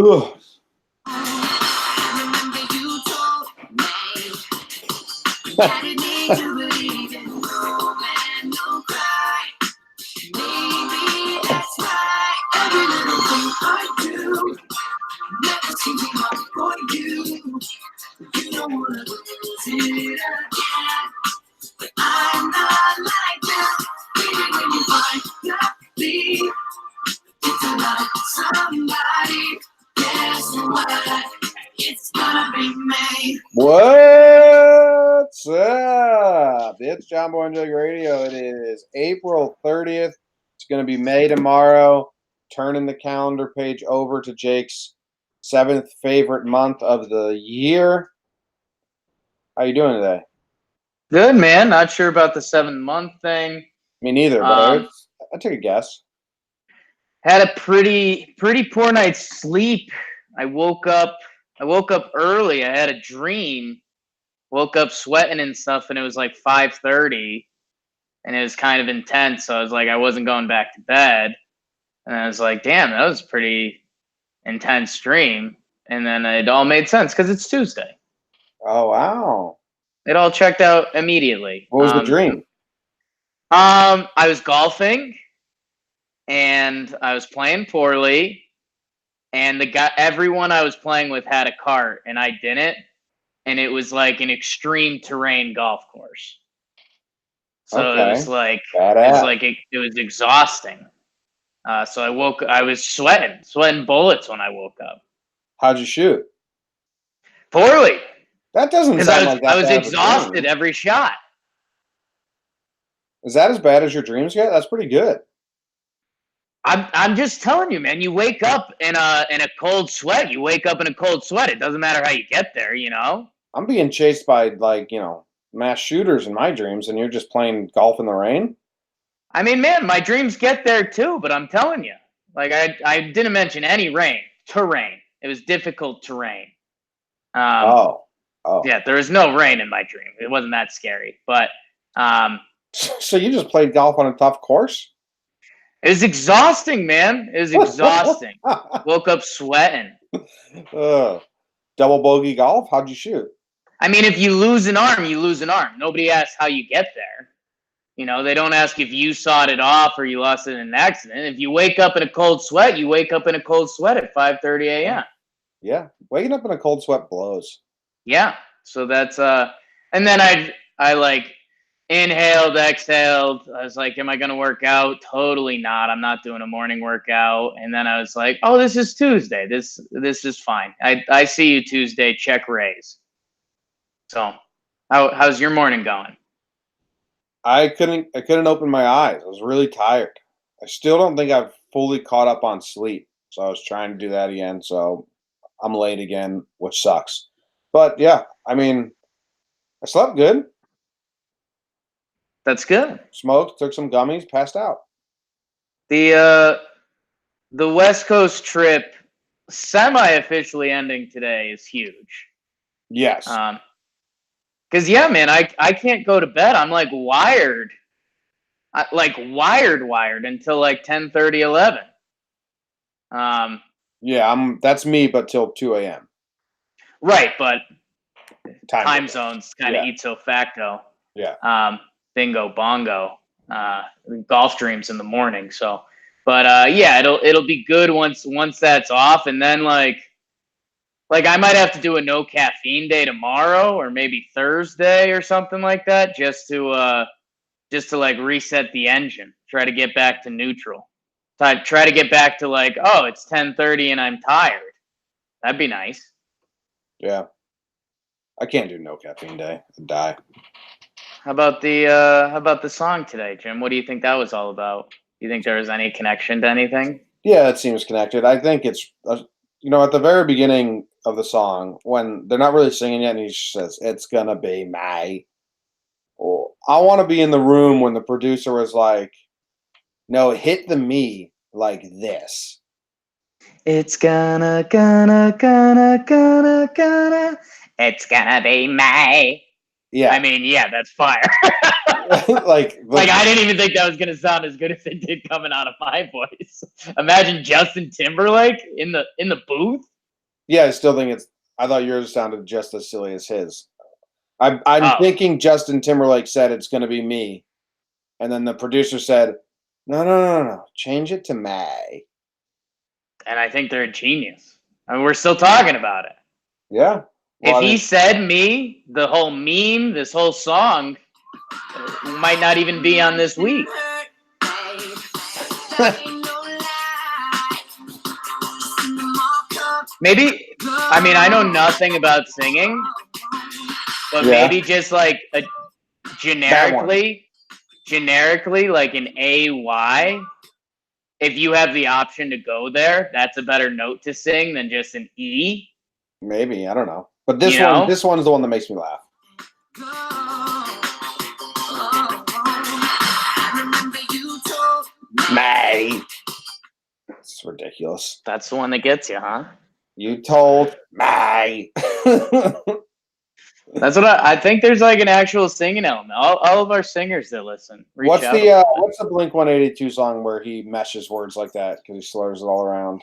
Ugh. What's up? It's Jomboy and Jug Radio. It is April 30th. It's going to be May tomorrow. Turning the calendar page over to Jake's 7th favorite month of the year. How you doing today? Good, man. Not sure about the 7-month thing. Me neither, but I took a guess. Had a pretty poor night's sleep. I woke up early. I had a dream. Woke up sweating and stuff, and it was like 5:30, and it was kind of intense. So I was like, I wasn't going back to bed, and I was like, damn, that was a pretty intense dream. And then it all made sense because it's Tuesday. Oh wow! It all checked out immediately. What was the dream? I was golfing, and I was playing poorly, and everyone I was playing with had a cart, and I didn't, and it was like an extreme terrain golf course. So Okay. it was like Badass. it was exhausting. So I was sweating bullets when I woke up. How'd you shoot? Poorly. That doesn't sound like that. I was exhausted every shot. Is that as bad as your dreams get? That's pretty good. I'm just telling you, man. You wake up in a cold sweat. You wake up in a cold sweat. It doesn't matter how you get there, you know. I'm being chased by mass shooters in my dreams, and you're just playing golf in the rain. I mean, man, my dreams get there too. But I'm telling you, like I didn't mention any terrain. It was difficult terrain. Oh. Yeah, there was no rain in my dream. It wasn't that scary, but So you just played golf on a tough course? It was exhausting, man. It was exhausting. Woke up sweating. Double bogey golf? How'd you shoot? I mean, if you lose an arm, you lose an arm. Nobody asks how you get there. You know, they don't ask if you sawed it off or you lost it in an accident. If you wake up in a cold sweat, you wake up in a cold sweat at 5:30 a.m. Yeah, waking up in a cold sweat blows. Yeah, so that's and then I like inhaled, exhaled. I was like, am I going to work out? Totally not. I'm not doing a morning workout. And then I was like, oh, this is Tuesday. This is fine. I see you Tuesday. Check raise. So how's your morning going? I couldn't open my eyes. I was really tired. I still don't think I've fully caught up on sleep. So I was trying to do that again. So I'm late again, which sucks. But yeah, I mean, I slept good. That's good. Smoked, took some gummies, passed out. The West Coast trip semi-officially ending today is huge. Yes. Because yeah, man, I can't go to bed. I'm like wired. Wired until like 10:30, 11. Yeah, that's me, but till 2 a.m. Right, but time zones kind of Yeah. ipso facto. Yeah. Bingo bongo. Golf dreams in the morning. So, but yeah, it'll be good once that's off, and then like I might have to do a no caffeine day tomorrow or maybe Thursday or something like that, just to like reset the engine, try to get back to neutral. Try to get back to like, oh, it's 10:30 and I'm tired. That'd be nice. Yeah. I can't do no caffeine day. I'd die. How about the song today, Jim? What do you think that was all about? Do you think there was any connection to anything? Yeah, it seems connected. I think it's at the very beginning of the song when they're not really singing yet, and he says, "It's gonna be May." Oh, I want to be in the room when the producer was like, "No, hit the me like this." It's gonna. It's gonna be May. Yeah. I mean, yeah, that's fire. like I didn't even think that was gonna sound as good as it did coming out of my voice. Imagine Justin Timberlake in the booth. Yeah, I still think it's. I thought yours sounded just as silly as his. I'm Oh, thinking Justin Timberlake said it's going to be me, and then the producer said, "No, no, no, no, no. Change it to May." and I think they're a genius. I mean, we're still talking about it. Yeah. If Well, I he mean, said me, the whole meme, this whole song might not even be on this week. Maybe, I mean, I know nothing about singing, but yeah, maybe just like a that one. generically, like an AY. If you have the option to go there, that's a better note to sing than just an E. Maybe I don't know, but You know, this one is the one that makes me laugh. May. It's ridiculous. that's the one that gets you, huh? You told May. That's what I think. There's like an actual singing element. All of our singers that listen reach out a little bit. What's the Blink 182 song where he meshes words like that because he slurs it all around?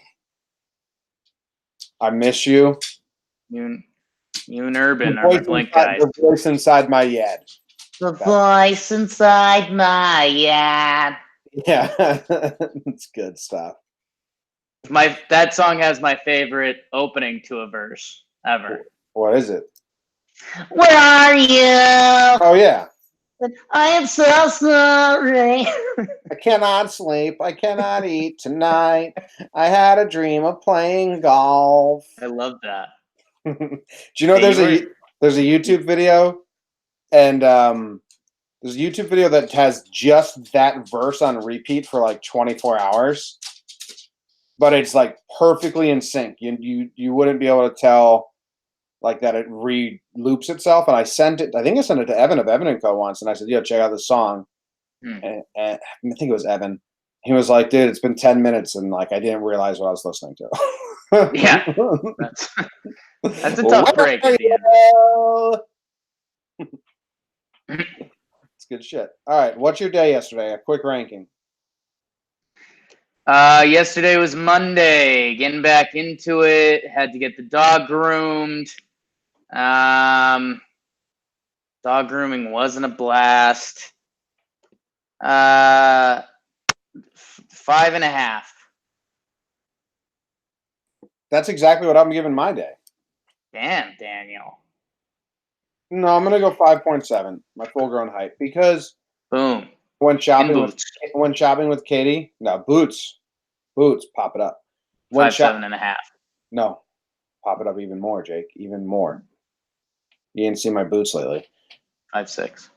I miss you. You and Urban are my Blink guys. The voice inside my head. The voice inside my head. Yeah, it's good stuff. That song has my favorite opening to a verse ever. What is it? Where are you? Oh yeah. I am so sorry. I cannot sleep. I cannot eat tonight. I had a dream of playing golf. I love that. Do you know Hey, there's a YouTube video, and there's a YouTube video that has just that verse on repeat for like 24 hours, but it's like perfectly in sync. You wouldn't be able to tell like that it re-loops itself. And I sent it. I think I sent it to Evan of Evan and Co once, and I said, "Yo, check out this song." And I think it was Evan. He was like, "Dude, it's been 10 minutes, and like I didn't realize what I was listening to." Yeah, that's a tough break at the end. It's good shit. All right, what's your day yesterday? A quick ranking. Yesterday was Monday. Getting back into it. Had to get the dog groomed. Dog grooming wasn't a blast. 5.5. That's exactly what I'm giving my day. Damn, Daniel. No, I'm gonna go 5.7, my full-grown height, because Boom. when In shopping with boots. Katie, no boots, pop it up. 5.5. No, pop it up even more, Jake, even more. You didn't see my boots lately. 5.6.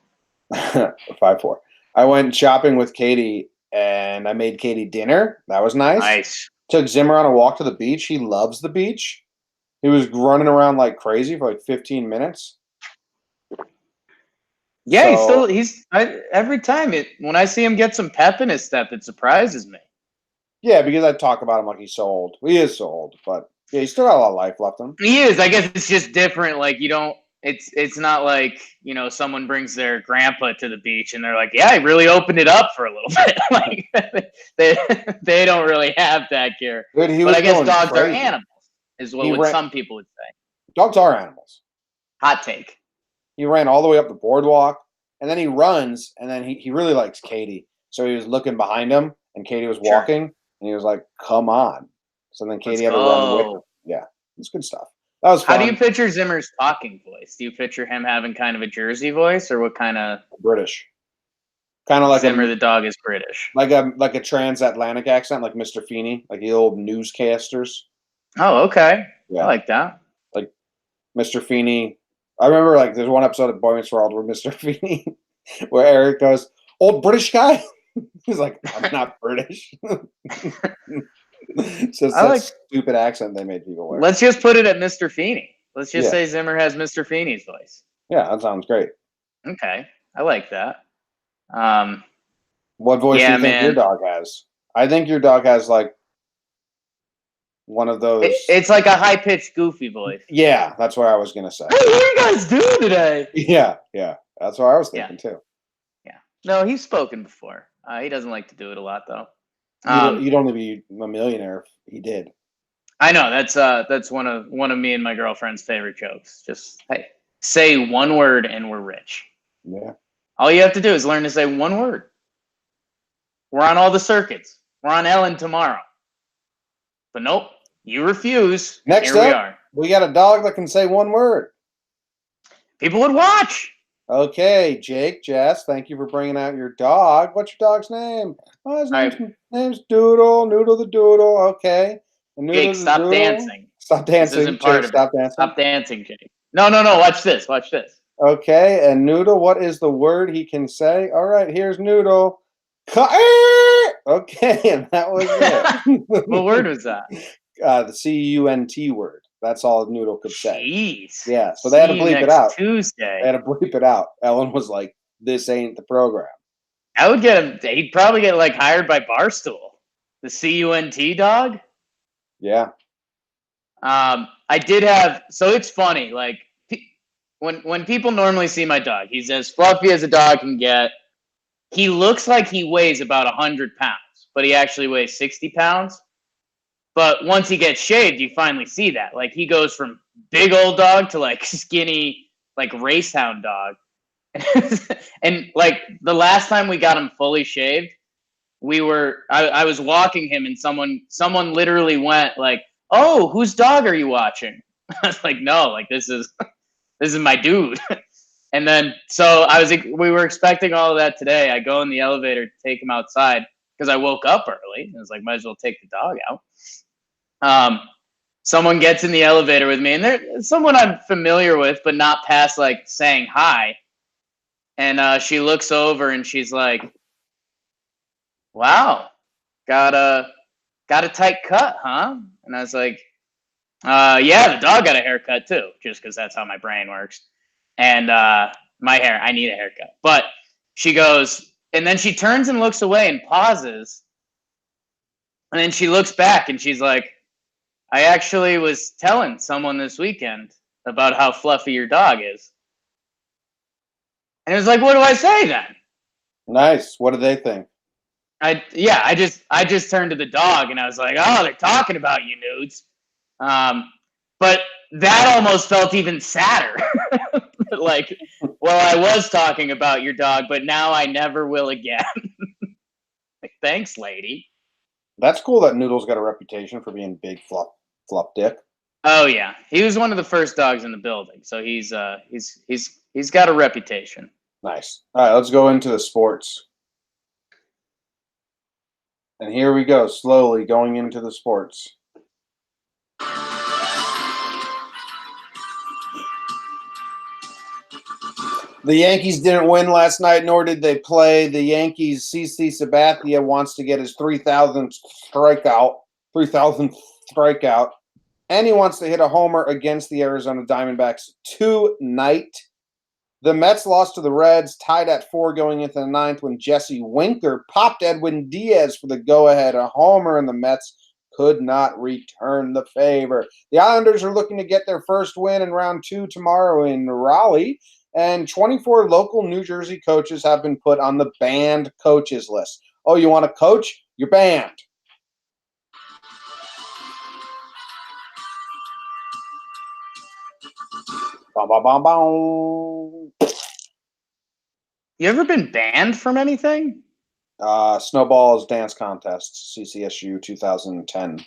5.4. I went shopping with Katie, and I made Katie dinner. That was nice. Nice. Took Zimmer on a walk to the beach. He loves the beach. He was running around like crazy for like 15 minutes. Yeah, So, every time when I see him get some pep in his step, it surprises me. yeah, because I talk about him like he's so old. He is so old, but yeah, he's still got a lot of life left in him. He is. I guess it's just different. Like you don't. It's not like someone brings their grandpa to the beach and they're like, yeah, I really opened it up for a little bit. Like they don't really have that care. Dude, he But was I guess going dogs are crazy. animals, is what some people would say. Dogs are animals. Hot take. He ran all the way up the boardwalk, and then he runs, and then he really likes Katie. So he was looking behind him, and Katie was walking, and he was like, come on. So then Katie had to run with him. Yeah, it's good stuff. That was fun. How do you picture Zimmer's talking voice? Do you picture him having kind of a Jersey voice, or what kind of British? Kind of like Zimmer the dog is British. Like a transatlantic accent, like Mr. Feeney, like the old newscasters. Oh, okay. Yeah. I like that. Like Mr. Feeney. I remember like there's one episode of Boy Meets World where Mr. Feeney, where Eric goes, "Old British guy." He's like, "I'm not British." It's just that stupid accent they made people wear. Let's just put it at Mr. Feeney. Let's just say Zimmer has Mr. Feeney's voice. Yeah, that sounds great. Okay, I like that. What voice do you think your dog has? I think your dog has like one of those. It's like a high pitched, goofy voice. Yeah, that's what I was gonna say. Hey, what are you guys doing today? Yeah, that's what I was thinking too. Yeah, no, he's spoken before. He doesn't like to do it a lot though. You'd only be a millionaire if he did. I know that's one of me and my girlfriend's favorite jokes. Just hey, say one word and we're rich. Yeah. All you have to do is learn to say one word. We're on all the circuits. We're on Ellen tomorrow. But nope, you refuse. And Next here we up, are. we got a dog that can say one word. People would watch. Okay, Jake, Jess, thank you for bringing out your dog. What's your dog's name? Oh, his name's Doodle. Noodle the Doodle. Okay. And Jake, Noodle the stop Doodle. dancing. Stop This dancing. isn't part Jake, of it. stop dancing. Stop dancing, Jake. No. Watch this. Watch this. Okay, and Noodle, what is the word he can say? All right, here's Noodle. Okay, and that was it. What word was that? The CUNT word. That's all Noodle could say. Jeez. Yeah, so they had to See you bleep it next out. Tuesday. They had to bleep it out. Ellen was like, "This ain't the program." I would get him. He'd probably get like hired by Barstool. The CUNT dog. Yeah. I did have. So it's funny. Like when people normally see my dog, he's as fluffy as a dog can get. He looks like he weighs about 100 pounds, but he actually weighs 60 pounds. But once he gets shaved, you finally see that. Like he goes from big old dog to like skinny, like race hound dog. And like the last time we got him fully shaved, I was walking him and someone literally went like, "Oh, whose dog are you watching?" I was like, "No, like this is my dude." And then so we were expecting all of that today. I go in the elevator to take him outside because I woke up early. I was like, might as well take the dog out. Someone gets in the elevator with me, and they're someone I'm familiar with, but not past like saying hi. And she looks over and she's like, "Wow, got a tight cut, huh?" And I was like, "Yeah, the dog got a haircut too, just because that's how my brain works." And my hair, I need a haircut. But she goes, and then she turns and looks away and pauses, and then she looks back and she's like, "I actually was telling someone this weekend about how fluffy your dog is." And it was like, "What do I say then?" Nice. What do they think? I just turned to the dog and I was like, "Oh, they're talking about you, nudes." But that almost felt even sadder. Like, well, I was talking about your dog, but now I never will again. Like, thanks, lady. That's cool that Noodle's got a reputation for being big fluff dick. Oh yeah, he was one of the first dogs in the building, so he's got a reputation. Nice. All right, let's go into the sports. And here we go, slowly going into the sports. The Yankees didn't win last night, nor did they play. The Yankees, CC Sabathia wants to get his 3,000th strikeout, and he wants to hit a homer against the Arizona Diamondbacks tonight. The Mets lost to the Reds, tied at 4 going into the ninth when Jesse Winker popped Edwin Diaz for the go-ahead, a homer, and the Mets could not return the favor. The Islanders are looking to get their first win in round 2 tomorrow in Raleigh, and 24 local New Jersey coaches have been put on the banned coaches list. Oh, you want to coach? You're banned. Bom, bom, bom, bom. You ever been banned from anything? Snowballs Dance Contest, CCSU 2010.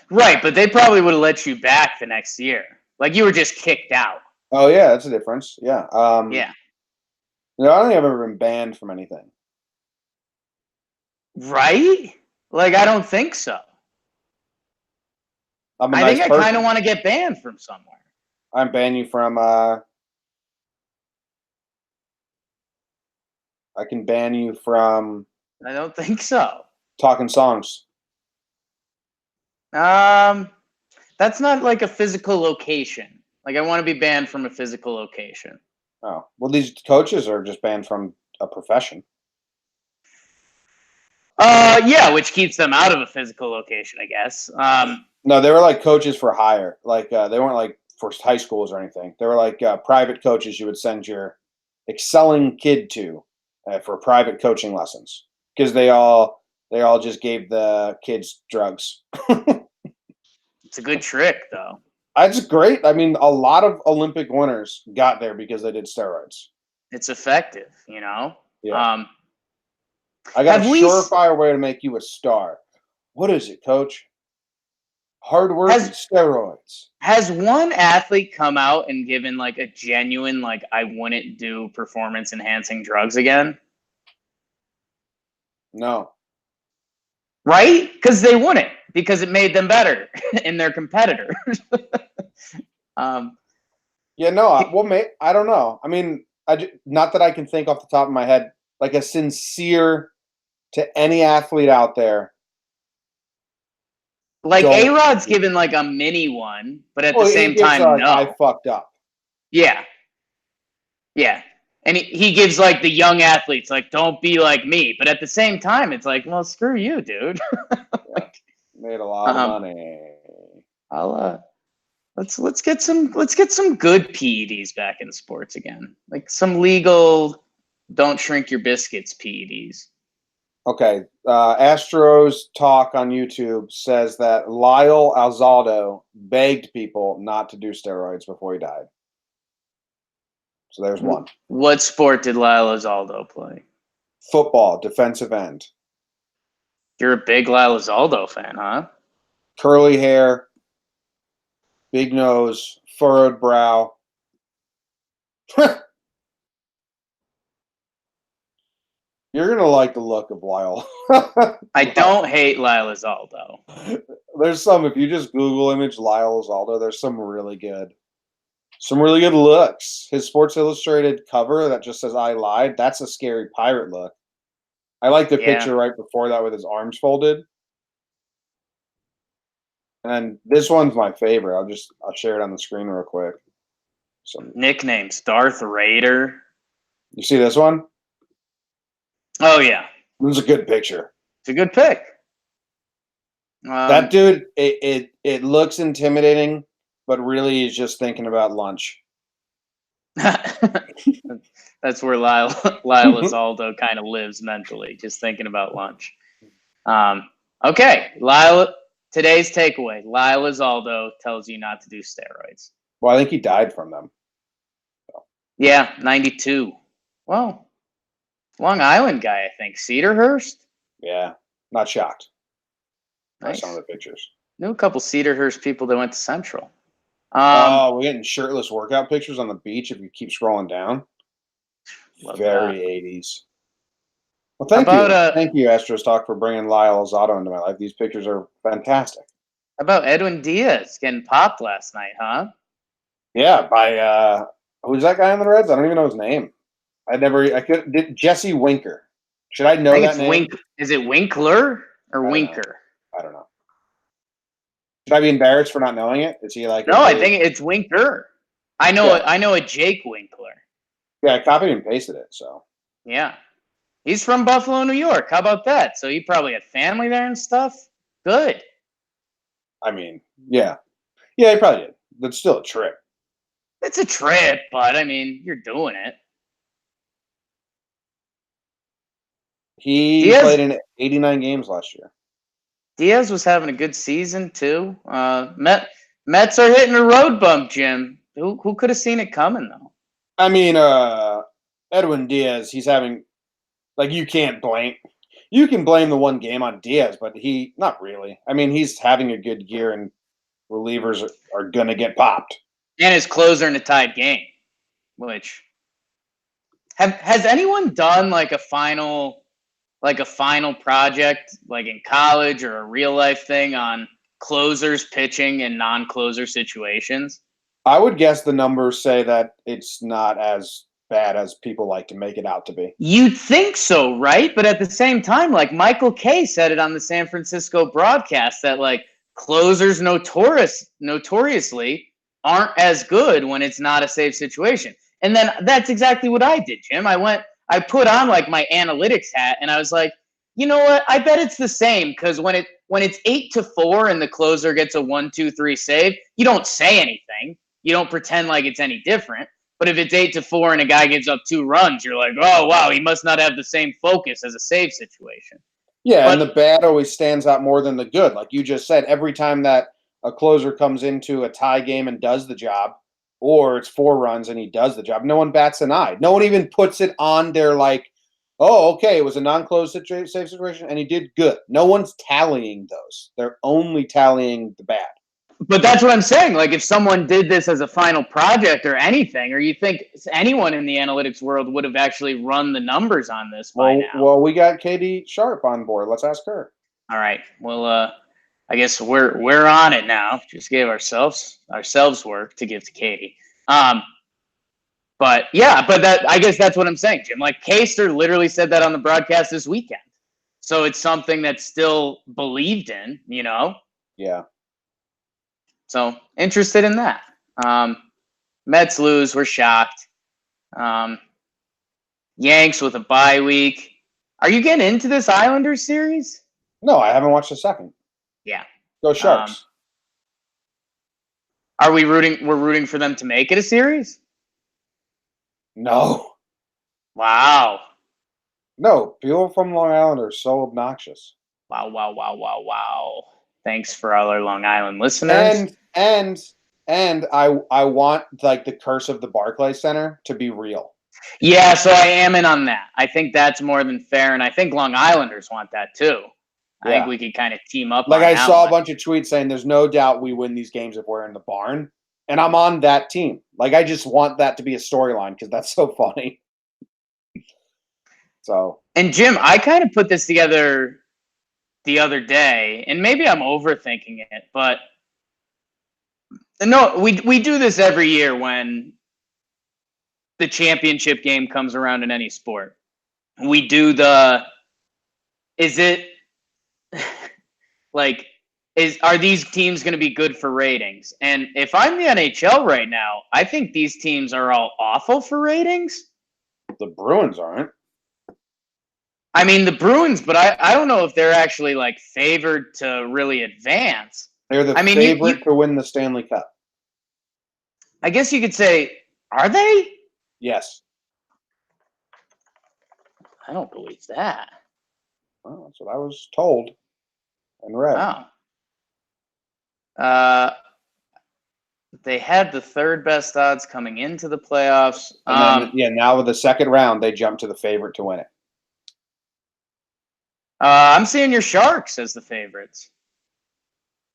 Right, but they probably would have let you back the next year. Like you were just kicked out. Oh yeah, that's a difference. Yeah. Yeah. No, I don't think I've ever been banned from anything. Right? Like I don't think so. I'm a I nice think I person. kind of want to get banned from somewhere. I'm ban you from. I can ban you from I don't think so. talking songs. That's not like a physical location. Like I want to be banned from a physical location. Oh well, these coaches are just banned from a profession. Yeah, which keeps them out of a physical location, I guess. No, they were like coaches for hire. Like they weren't like for high schools or anything. They were like private coaches you would send your excelling kid to for private coaching lessons because they all just gave the kids drugs. It's a good trick, though. It's great. I mean, a lot of Olympic winners got there because they did steroids. It's effective, you know. Yeah. I got a surefire way to make you a star. What is it, Coach? Hard work and steroids. Has one athlete come out and given like a genuine, like, I wouldn't do performance enhancing drugs again? No. Right? Because they wouldn't, because it made them better in their competitors. Yeah, no. I don't know. I mean, not that I can think off the top of my head, like a sincere to any athlete out there. Like A-Rod's given like a mini one, but at the same time, like, no. I fucked up. Yeah. Yeah. And he gives like the young athletes, like, don't be like me. But at the same time, it's like, well, screw you, dude. Yeah. Made a lot of money. Let's get some good PEDs back in sports again. Like some legal don't shrink your biscuits PEDs. Okay. Astros Talk on YouTube says that Lyle Alzado begged people not to do steroids before he died. So there's one. What sport did Lyle Alzado play? Football, defensive end. You're a big Lyle Alzado fan, huh? Curly hair, big nose, furrowed brow. You're going to like the look of Lyle. I don't hate Lyle Alzado. There's some, if you just Google image Lyle Alzado, there's some really good looks. His Sports Illustrated cover that just says I lied, that's a scary pirate look. I like the picture right before that with his arms folded. And this one's my favorite. I'll share it on the screen real quick. Some nicknames: Darth Raider. You see this one? Oh yeah, this is a good picture. It's a good pick. That dude, it looks intimidating, but really he's just thinking about lunch. That's where Lyle Alzado kind of lives mentally, just thinking about lunch. Okay, Lyle. Today's takeaway: Lyle Alzado tells you not to do steroids. Well, I think he died from them. So. Yeah, 92. Well, Long Island guy, I think. Cedarhurst? Yeah, not shocked. Nice. Some of the pictures. Knew a couple Cedarhurst people that went to Central. We're getting shirtless workout pictures on the beach if you keep scrolling down. Very 80s. Well, thank you. Thank you, Astros Talk, for bringing Lyle Alzado into my life. These pictures are fantastic. How about Edwin Diaz getting popped last night, huh? Yeah, by who's that guy in the Reds? I don't even know his name. Jesse Winker. Should I know that name? Is it Winkler or Winker? I don't know. Should I be embarrassed for not knowing it? Is he like? No, I think it's Winker. I know a Jake Winkler. Yeah, I copied and pasted it. So. Yeah, he's from Buffalo, New York. How about that? So he probably had family there and stuff. Good. I mean, yeah, he probably did. That's still a trip. It's a trip, but I mean, you're doing it. He played in 89 games last year. Diaz was having a good season too. Mets are hitting a road bump, Jim. Who could have seen it coming though? I mean, Edwin Diaz, he's having you can blame the one game on Diaz, but not really. I mean, he's having a good year, and relievers are gonna get popped. And his closer in a tied game, which has anyone done like a final project, like in college or a real life thing on closers pitching in non-closer situations? I would guess the numbers say that it's not as bad as people like to make it out to be. You'd think so, right? But at the same time, like Michael Kay said it on the San Francisco broadcast that like closers notoriously aren't as good when it's not a safe situation. And then that's exactly what I did, Jim. I put on like my analytics hat and I was like, you know what? I bet it's the same because when it's 8-4 and the closer gets a 1-2-3 save, you don't say anything. You don't pretend like it's any different. But if it's 8-4 and a guy gives up 2 runs, you're like, oh wow, he must not have the same focus as a save situation. Yeah, and the bad always stands out more than the good. Like you just said, every time that a closer comes into a tie game and does the job, or it's 4 runs and he does the job. No one bats an eye. No one even puts it on their like, oh, okay, it was a non-close safe situation and he did good. No one's tallying those. They're only tallying the bad. But that's what I'm saying. Like, if someone did this as a final project or anything, or you think anyone in the analytics world would have actually run the numbers on this by now? Well, we got Katie Sharp on board. Let's ask her. All right. Well, I guess we're on it now. Just gave ourselves work to give to Katie. But yeah, but I guess that's what I'm saying, Jim. Like, Kaster literally said that on the broadcast this weekend. So it's something that's still believed in, you know? Yeah. So interested in that. Mets lose. We're shocked. Yanks with a bye week. Are you getting into this Islanders series? No, I haven't watched a second. Yeah. Go Sharks. Are we rooting? We're rooting for them to make it a series? No. Wow. No, people from Long Island are so obnoxious. Wow. Thanks for all our Long Island listeners. And I want like the curse of the Barclays Center to be real. Yeah, so I am in on that. I think that's more than fair, and I think Long Islanders want that too. I think we could kind of team up. Like, I saw a bunch of tweets saying there's no doubt we win these games if we're in the barn. And I'm on that team. Like, I just want that to be a storyline because that's so funny. So. And Jim, I kind of put this together the other day, and maybe I'm overthinking it, but no, we do this every year when the championship game comes around in any sport. We do are these teams going to be good for ratings? And if I'm the NHL right now, I think these teams are all awful for ratings. The Bruins aren't. I mean, the Bruins, but I don't know if they're actually like favored to really advance. They're the favorite to win the Stanley Cup. I guess you could say, are they? Yes. I don't believe that. Well, that's what I was told and read. Oh. They had the third best odds coming into the playoffs. And then, now with the second round, they jumped to the favorite to win it. I'm seeing your Sharks as the favorites.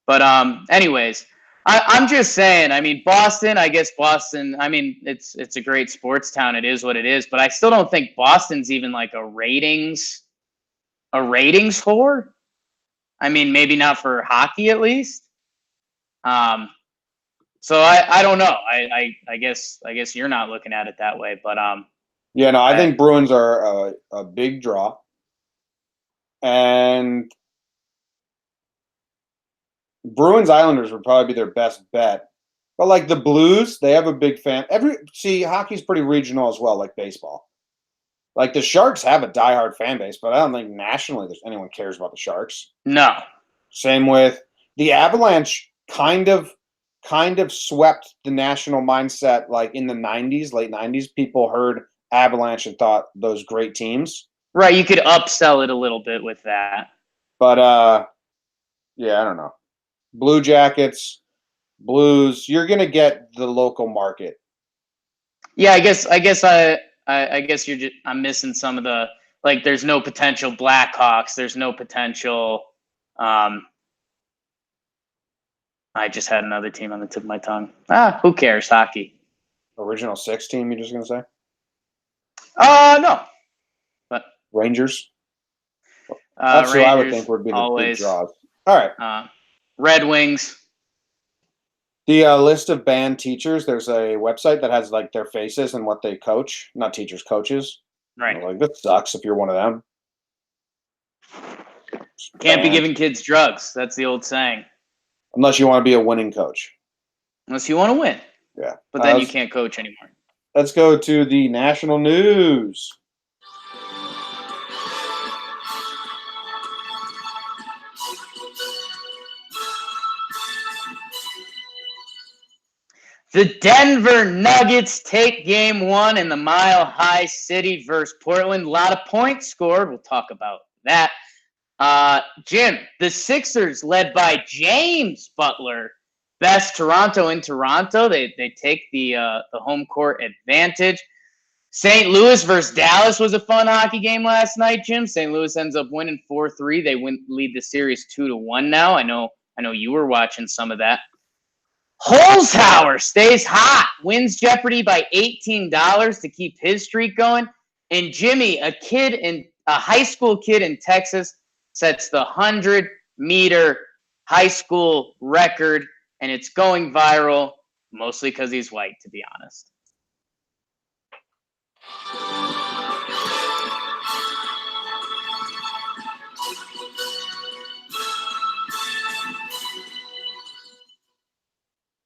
But anyways, I'm just saying, I mean, Boston, I mean, it's a great sports town. It is what it is. But I still don't think Boston's even like a ratings whore. I mean, maybe not for hockey at least. So I don't know. I guess you're not looking at it that way. But I think Bruins are a big draw. And Bruins Islanders would probably be their best bet. But like the Blues, they have a big fan. Hockey's pretty regional as well, like baseball. Like the Sharks have a diehard fan base, but I don't think nationally anyone cares about the Sharks. No. Same with the Avalanche. Kind of swept the national mindset. Like in the 90s, late 90s, people heard Avalanche and thought those great teams. Right, you could upsell it a little bit with that. But I don't know. Blue Jackets, Blues, you're gonna get the local market. Yeah, I guess I'm missing some of the, like, there's no potential Blackhawks, there's no potential I just had another team on the tip of my tongue. Who cares? Hockey. Original six team, you're just gonna say? No. But Rangers. That's Rangers, who I would think would be the big draws. All right. Red Wings. The list of band teachers. There's a website that has like their faces and what they coach. Not teachers, coaches. Right. Like, this sucks if you're one of them. Can't be giving kids drugs. That's the old saying. Unless you want to be a winning coach. Unless you want to win. Yeah. But then you can't coach anymore. Let's go to the national news. The Denver Nuggets take game 1 in the Mile High City versus Portland. A lot of points scored. We'll talk about that. Jim, the Sixers, led by James Butler, best Toronto in Toronto. They take the home court advantage. St. Louis versus Dallas was a fun hockey game last night, Jim. St. Louis ends up winning 4-3. They lead the series 2-1 now. I know you were watching some of that. Holzhauer stays hot, wins Jeopardy by $18 to keep his streak going. And Jimmy, a high school kid in Texas, sets the 100-meter high school record, and it's going viral, mostly because he's white, to be honest.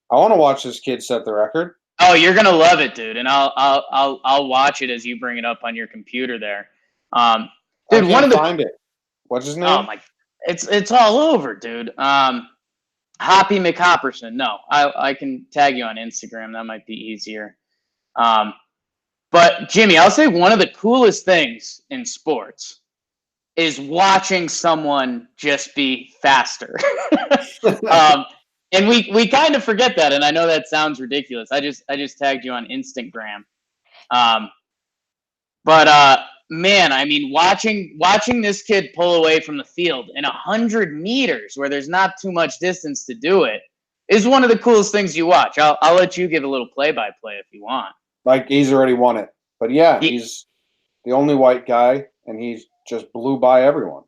I want to watch this kid set the record. Oh, you're gonna love it, dude, and I'll watch it as you bring it up on your computer there. Dude, I can't find it. What's his name? Oh my, it's all over, dude. Hoppy McHopperson. No, I can tag you on Instagram. That might be easier. But Jimmy, I'll say one of the coolest things in sports is watching someone just be faster. And we kind of forget that, and I know that sounds ridiculous. I just tagged you on Instagram. But man, I mean, watching this kid pull away from the field in 100 meters where there's not too much distance to do it is one of the coolest things you watch. I'll let you give a little play-by-play if you want. Like, he's already won it. But yeah, he's the only white guy, and he's just blew by everyone.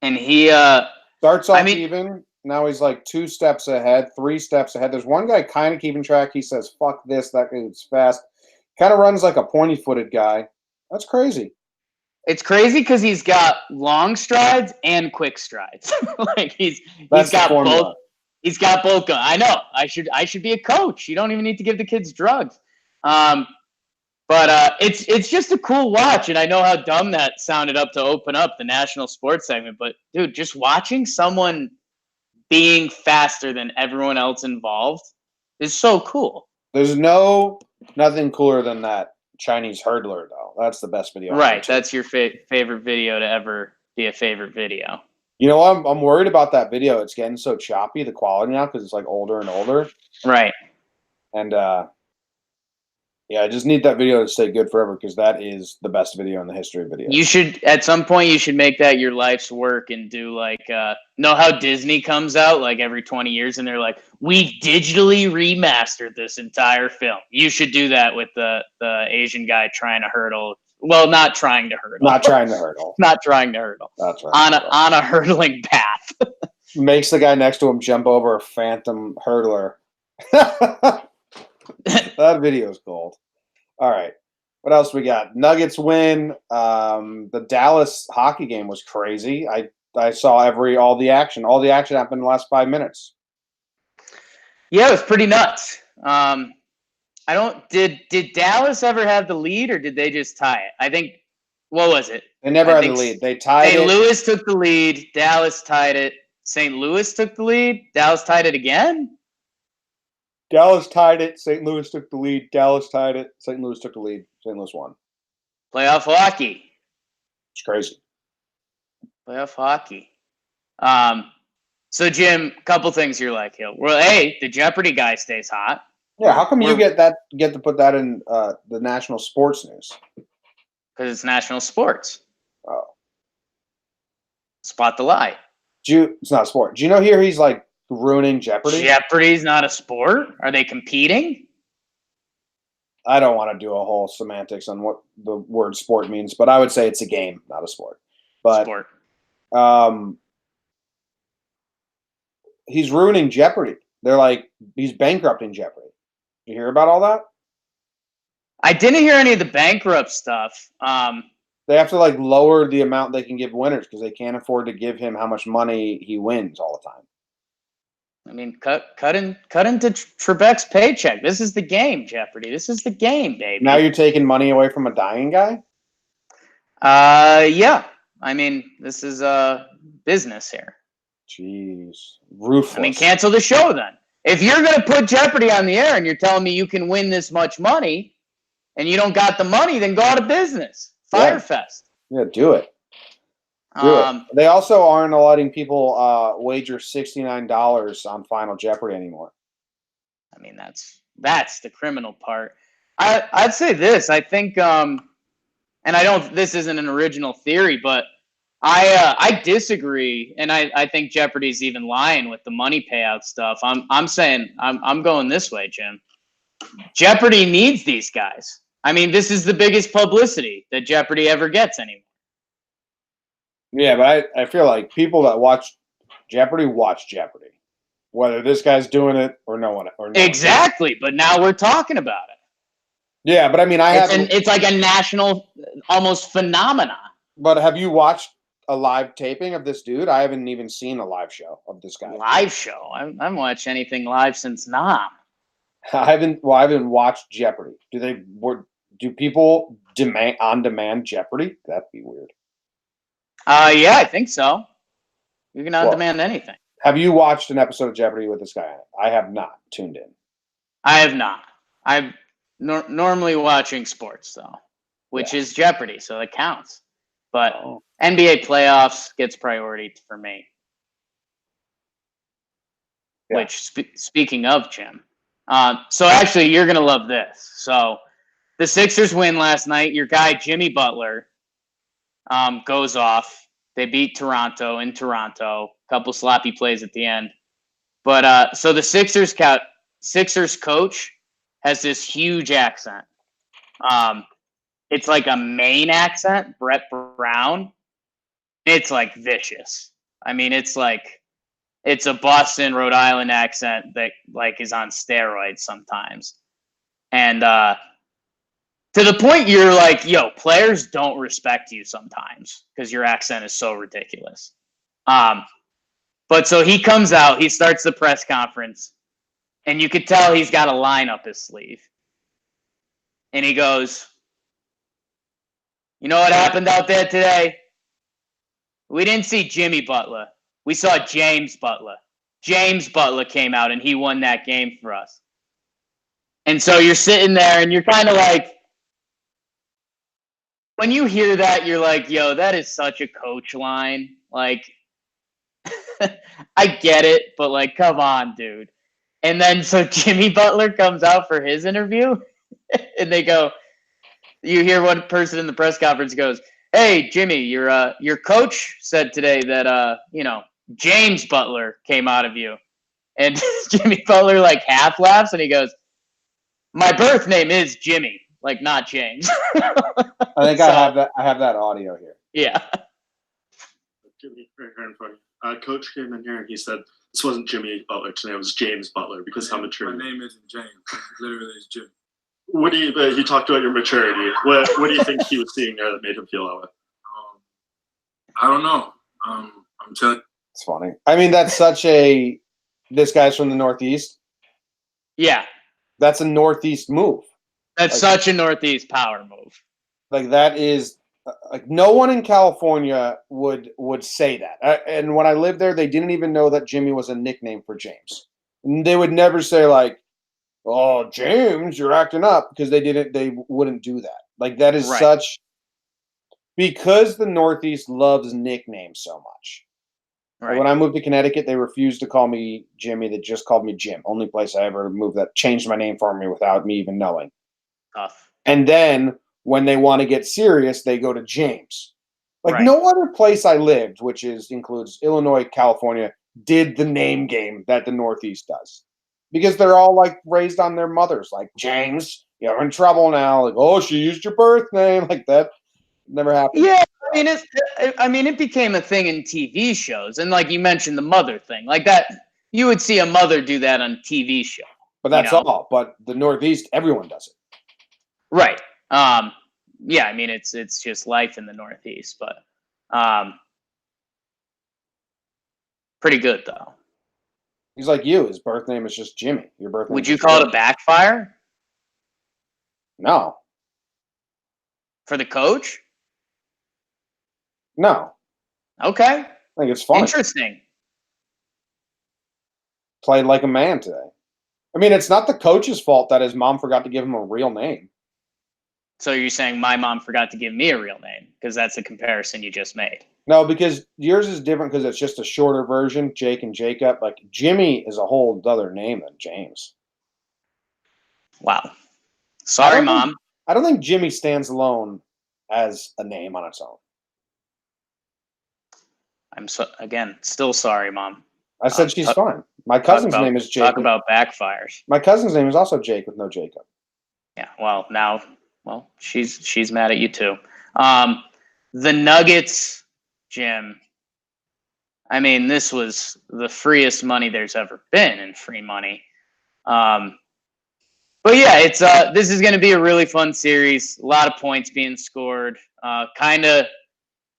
And he starts off even. Now he's like 2 steps ahead, 3 steps ahead. There's one guy kind of keeping track. He says, fuck this, that guy's fast. Kind of runs like a pointy-footed guy. That's crazy. It's crazy because he's got long strides and quick strides. Like he's got both. He's got both. I know. I should be a coach. You don't even need to give the kids drugs. But it's just a cool watch, and I know how dumb that sounded up to open up the national sports segment. But dude, just watching someone being faster than everyone else involved is so cool. There's nothing cooler than that Chinese hurdler, though. That's the best video. Right, that's your favorite video to ever be a favorite video. You know, I'm worried about that video. It's getting so choppy, the quality now, because it's like older and older. Right. And yeah, I just need that video to stay good forever because that is the best video in the history of videos. You should, at some point, you should make that your life's work and do like, know how Disney comes out like every 20 years and they're like, we digitally remastered this entire film. You should do that with the Asian guy trying to hurdle. Well, not trying to hurdle. Not trying to hurdle. Not trying to hurdle. That's right. On a hurdling path. Makes the guy next to him jump over a phantom hurdler. That video is gold. All right. What else we got? Nuggets win. The Dallas hockey game was crazy. I saw all the action. All the action happened in the last 5 minutes. Yeah, it was pretty nuts. Did Dallas ever have the lead or did they just tie it? I think, what was it? They never had the lead. They tied it. St. Louis took the lead. Dallas tied it. St. Louis took the lead. Dallas tied it again. Dallas tied it. St. Louis took the lead. Dallas tied it. St. Louis took the lead. St. Louis won. Playoff hockey. It's crazy. Playoff hockey. So Jim, a couple things you're like, well, hey, the Jeopardy guy stays hot. Yeah, how come you get to put that in the national sports news? Because it's national sports. Oh. Spot the lie. It's not a sport. Do you know here he's like ruining Jeopardy? Jeopardy's not a sport? Are they competing? I don't want to do a whole semantics on what the word sport means, but I would say it's a game, not a sport. But sport. He's ruining Jeopardy. They're like, he's bankrupting Jeopardy. Did you hear about all that? I didn't hear any of the bankrupt stuff. They have to like lower the amount they can give winners because they can't afford to give him how much money he wins all the time. I mean, cut into Trebek's paycheck. This is the game, Jeopardy. This is the game, baby. Now you're taking money away from a dying guy? Yeah. I mean, this is business here. Jeez. Ruthless. I mean, cancel the show then. If you're going to put Jeopardy on the air and you're telling me you can win this much money and you don't got the money, then go out of business. Firefest. Yeah, do it. Do it. They also aren't letting people wager $69 on Final Jeopardy anymore. I mean, that's the criminal part. I'd say this. I think, and I don't. This isn't an original theory, but I disagree, and I think Jeopardy's even lying with the money payout stuff. I'm saying I'm going this way, Jim. Jeopardy needs these guys. I mean, this is the biggest publicity that Jeopardy ever gets anymore. Yeah, but I feel like people that watch Jeopardy, whether this guy's doing it or no one. Exactly, but now we're talking about it. Yeah, but I mean, it's like a national, almost phenomena. But have you watched a live taping of this dude? I haven't even seen a live show of this guy. Live show? I haven't watched anything live since Nam. I haven't watched Jeopardy. Do people on demand Jeopardy? That'd be weird. Yeah, I think so. You can on demand anything. Have you watched an episode of Jeopardy with this guy on it? I have not tuned in. I have not. I'm normally watching sports though, which is Jeopardy, so it counts. But NBA playoffs gets priority for me. Yeah. Which, speaking of, Jim, so actually you're gonna love this. So the Sixers win last night. Your guy Jimmy Butler goes off. They beat Toronto in Toronto. Couple sloppy plays at the end. But so the Sixers coach has this huge accent. It's like a Maine accent, Brett Brown. It's like vicious. I mean, it's a Boston, Rhode Island accent that like is on steroids sometimes. And to the point you're like, yo, players don't respect you sometimes because your accent is so ridiculous. But so he comes out, he starts the press conference, and you could tell he's got a line up his sleeve. And he goes, you know what happened out there today? We didn't see Jimmy Butler. We saw James Butler. James Butler came out and he won that game for us. And so you're sitting there and you're kind of like, when you hear that, you're like, yo, that is such a coach line. Like, I get it, but like, come on, dude. And then so Jimmy Butler comes out for his interview and they go, you hear one person in the press conference goes, hey, Jimmy, your coach said today that, James Butler came out of you. And Jimmy Butler like half laughs and he goes, my birth name is Jimmy, like not James. I think I have that audio here. Yeah. Jimmy, right here in front of you. Coach came in here and he said this wasn't Jimmy Butler today, it was James Butler because how mature. My name isn't James. Literally, it's Jim. What do you? He talked about your maturity. What do you think he was seeing there that made him feel that way? I don't know. I'm telling. It's funny. I mean, that's this guy's from the Northeast. Yeah. That's a Northeast move. That's such a Northeast power move. Like that is like no one in California would say that. And when I lived there, they didn't even know that Jimmy was a nickname for James. And they would never say like, "Oh, James, you're acting up," because they wouldn't do that. Like that is such because the Northeast loves nicknames so much. Right. When I moved to Connecticut, they refused to call me Jimmy. They just called me Jim. Only place I ever moved that changed my name for me without me even knowing. Tough. And then when they want to get serious, they go to James. Like no other place I lived, which includes Illinois, California, did the name game that the Northeast does. Because they're all like raised on their mothers, like James, you're in trouble now. Like, oh, she used your birth name, like that. Never happened. Yeah, I mean, it became a thing in TV shows, and like you mentioned, the mother thing, like that. You would see a mother do that on a TV show. But that's all. But the Northeast, everyone does it. Right. Yeah. I mean, it's just life in the Northeast, but pretty good though. He's like you. His birth name is just Jimmy. Your birth name. Would you call it a backfire? No. For the coach? No. Okay. I think it's fun. Interesting. Played like a man today. I mean, it's not the coach's fault that his mom forgot to give him a real name. So you're saying my mom forgot to give me a real name because that's the comparison you just made. No, because yours is different because it's just a shorter version, Jake and Jacob. Like Jimmy is a whole other name than James. Wow. Sorry, Mom. I don't think Jimmy stands alone as a name on its own. I'm still sorry, Mom. I said she's fine. My cousin's name is Jake. Talk about backfires. My cousin's name is also Jake with no Jacob. Yeah, well, she's mad at you too. The Nuggets, Jim. I mean, this was the freest money there's ever been in free money. But yeah, it's this is going to be a really fun series. A lot of points being scored. Kind of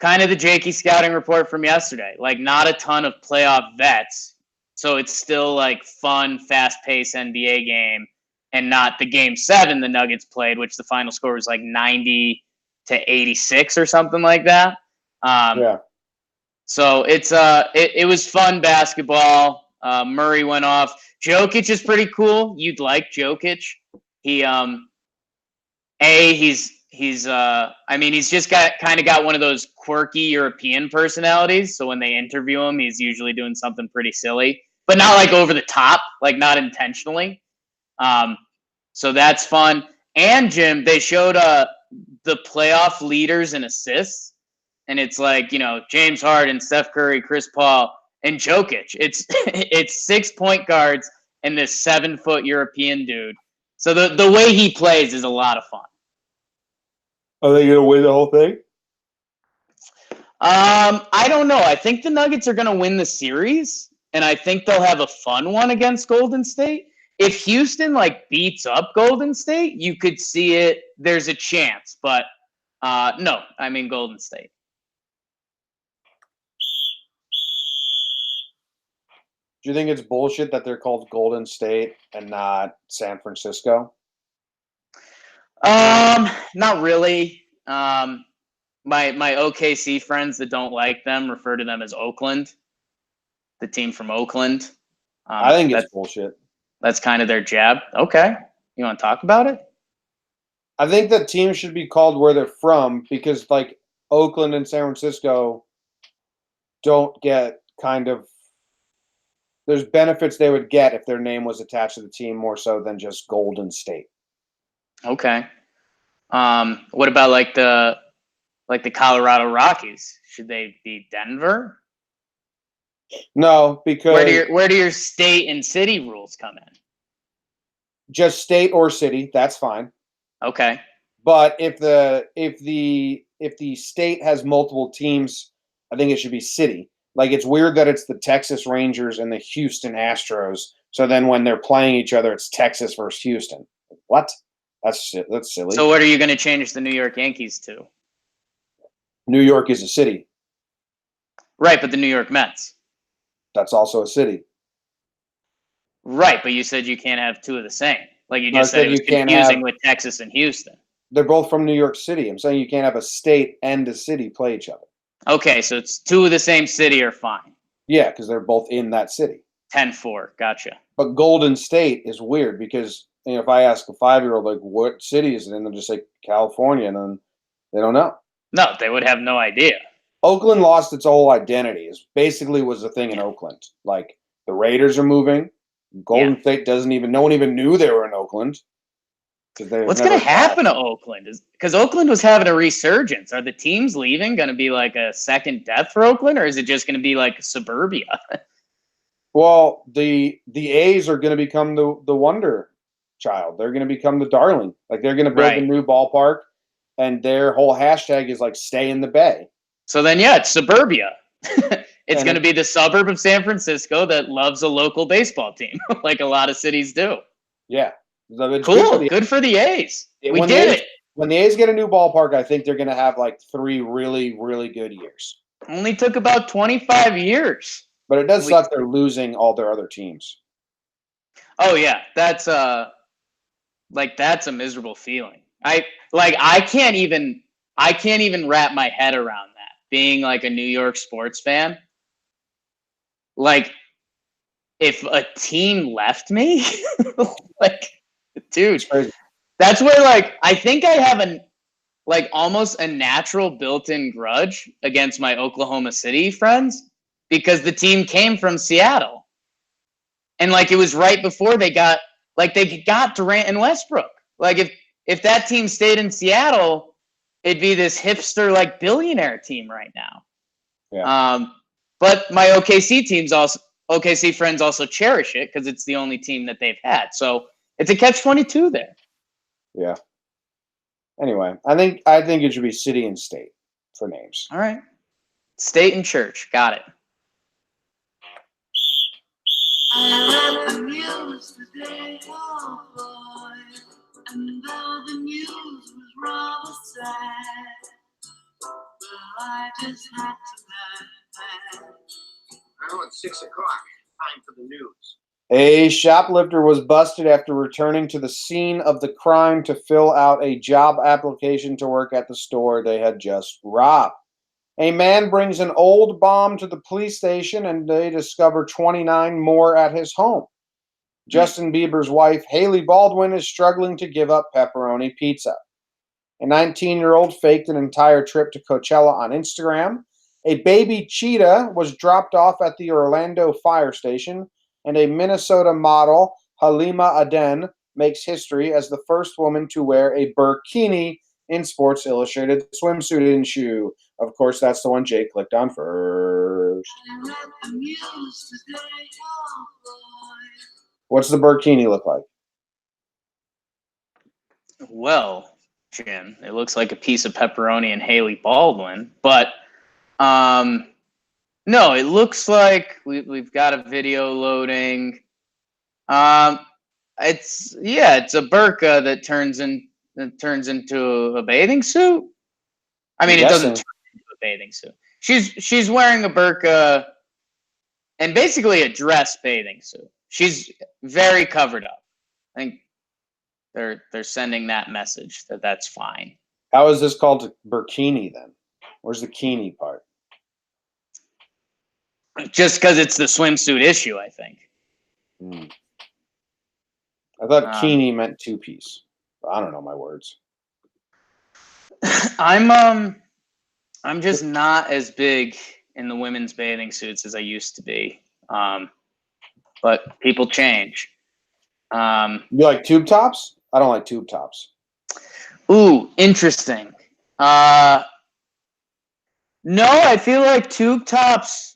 the Jakey scouting report from yesterday. Like, not a ton of playoff vets, so it's still like fun, fast-paced NBA game, and not the game 7 the Nuggets played, which the final score was like 90-86 or something like that. Yeah. So it was fun basketball. Murray went off. Jokic is pretty cool. You'd like Jokic. He he's I mean, he's just got one of those quirky European personalities. So when they interview him, he's usually doing something pretty silly, but not like over the top, like not intentionally. So that's fun. And Jim, they showed the playoff leaders in assists, and it's like, James Harden, Steph Curry, Chris Paul, and Jokic. It's 6 point guards and this 7-foot European dude. So the way he plays is a lot of fun. Are they going to win the whole thing? I don't know. I think the Nuggets are going to win the series, and I think they'll have a fun one against Golden State. If Houston beats up Golden State, you could see it. There's a chance, but no, I mean Golden State. Do you think it's bullshit that they're called Golden State and not San Francisco? Not really. My OKC friends that don't like them refer to them as Oakland, the team from Oakland. I think it's bullshit. That's kind of their jab. Okay. You want to talk about it? I think that teams should be called where they're from because, Oakland and San Francisco don't get there's benefits they would get if their name was attached to the team more so than just Golden State. Okay. What about the Colorado Rockies? Should they be Denver? No, because where do your state and city rules come in? Just state or city, that's fine. Okay. But if the state has multiple teams, I think it should be city. It's weird that it's the Texas Rangers and the Houston Astros. So then when they're playing each other, it's Texas versus Houston. What? That's silly. So what are you going to change the New York Yankees to? New York is a city. Right, but the New York Mets. That's also a city. Right, but you said you can't have two of the same. You just said it was confusing with Texas and Houston. They're both from New York City. I'm saying you can't have a state and a city play each other. Okay, so it's two of the same city are fine. Yeah, because they're both in that city. 10-4, gotcha. But Golden State is weird because if I ask a 5-year-old what city is it in, they'll just say California, and then they don't know. No, they would have no idea. Oakland lost its whole identity. It basically was the thing in Oakland. The Raiders are moving. Golden State no one even knew they were in Oakland. What's going to happen to Oakland? Because Oakland was having a resurgence. Are the teams leaving going to be a second death for Oakland, or is it just going to be suburbia? Well, the A's are going to become the wonder child. They're going to become the darling. They're going to build a new ballpark, and their whole hashtag is stay in the Bay. So then, it's suburbia. It's going to be the suburb of San Francisco that loves a local baseball team, like a lot of cities do. Yeah. Cool. Good for the A's. We did it. When the A's get a new ballpark, I think they're going to have 3 really, really good years. Only took about 25 years. But it does suck they're losing all their other teams. Oh yeah, that's that's a miserable feeling. I can't even wrap my head around that. Being a New York sports fan, if a team left me, dude, that's where I think I have like almost a natural built-in grudge against my Oklahoma City friends because the team came from Seattle. And like it was right before they got Durant and Westbrook. Like if that team stayed in Seattle, it'd be this hipster like billionaire team right now. Yeah. But my OKC friends also cherish it because it's the only team that they've had. So it's a catch-22 there. Yeah. Anyway, I think it should be city and state for names. All right. State and church. Got it. I read the news today, oh boy, and though the news was rather sad, well, I just had to learn that. Now it's 6 o'clock. Time for the news. A shoplifter was busted after returning to the scene of the crime to fill out a job application to work at the store they had just robbed. A man brings an old bomb to the police station and they discover 29 more at his home. Justin Bieber's wife, Haley Baldwin, is struggling to give up pepperoni pizza. A 19-year-old faked an entire trip to Coachella on Instagram. A baby cheetah was dropped off at the Orlando fire station. And a Minnesota model, Halima Aden, makes history as the first woman to wear a burkini in Sports Illustrated swimsuit and shoe. Of course, that's the one Jake clicked on first. I read the news today, oh boy. What's the burkini look like? Well, Jim, it looks like a piece of pepperoni and Haley Baldwin, but no, it looks like we've got a video loading. It's a burqa that turns into a bathing suit. I mean, it doesn't turn into a bathing suit. She's wearing a burqa and basically a dress bathing suit. She's very covered up. I think they're sending that message that that's fine. How is this called a burkini then? Where's the kini part? Just because it's the swimsuit issue, I think. I thought kini meant two-piece. I don't know my words. I'm just not as big in the women's bathing suits as I used to be. But people change. You like tube tops? I don't like tube tops. Ooh, interesting. No, I feel like tube tops.